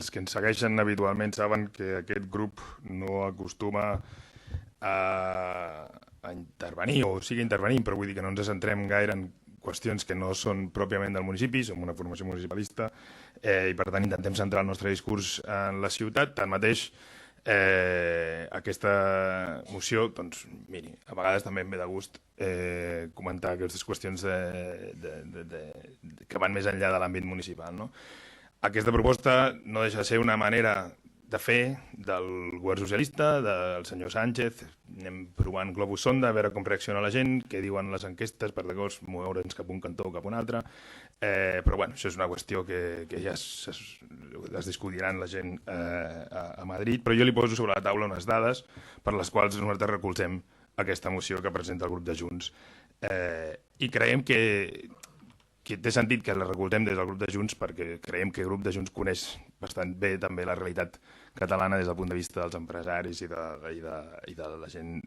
els que ens segueixen habitualment saben que aquest grup no acostuma a intervenir, o sigui intervenir, però vull dir que no ens centrem gaire en qüestions que no són pròpiament del municipi, som una formació municipalista, i per tant intentem centrar el nostre discurs en la ciutat. Tanmateix, aquesta moció, doncs, miri, a vegades també em ve de gust comentar aquestes qüestions que van més enllà de l'àmbit municipal, no? Aquesta proposta no deixa de ser una manera de fer del govern socialista, del senyor Sánchez. Anem provant globus sonda, a veure com reacciona la gent, què diuen les enquestes, per llavors moure'ns cap a un cantó o cap a un altre. Però bueno, això és una qüestió que ja es discutiran la gent a Madrid, però jo li poso sobre la taula unes dades per les quals nosaltres recolzem aquesta moció que presenta el grup de Junts. I creiem que té sentit que la recolzem des del grup de Junts perquè creiem que el grup de Junts coneix bastant bé també la realitat catalana des del punt de vista dels empresaris i de la gent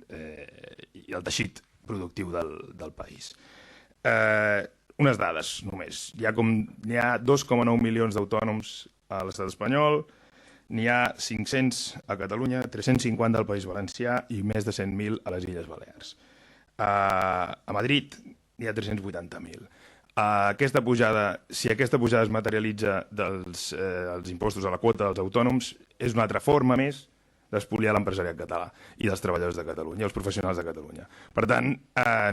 i el teixit productiu del país. Unes dades només. Hi ha 2,9 milions d'autònoms a l'estat espanyol, n'hi ha 500 a Catalunya, 350 al País Valencià i més de 100.000 a les Illes Balears. A Madrid n'hi ha 380.000. Aquesta pujada, si aquesta pujada es materialitza dels impostos a la quota dels autònoms, és una altra forma més d'espoliar l'empresariat català i dels treballadors de Catalunya, els professionals de Catalunya. Per tant,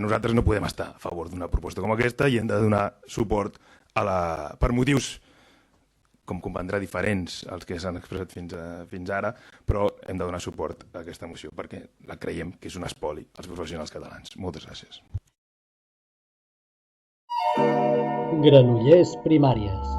nosaltres no podem estar a favor d'una proposta com aquesta i hem de donar suport per motius, com comprendrà, diferents als que s'han expressat fins ara, però hem de donar suport a aquesta moció perquè la creiem que és un espoli als professionals catalans. Moltes gràcies. Granollers Primàries.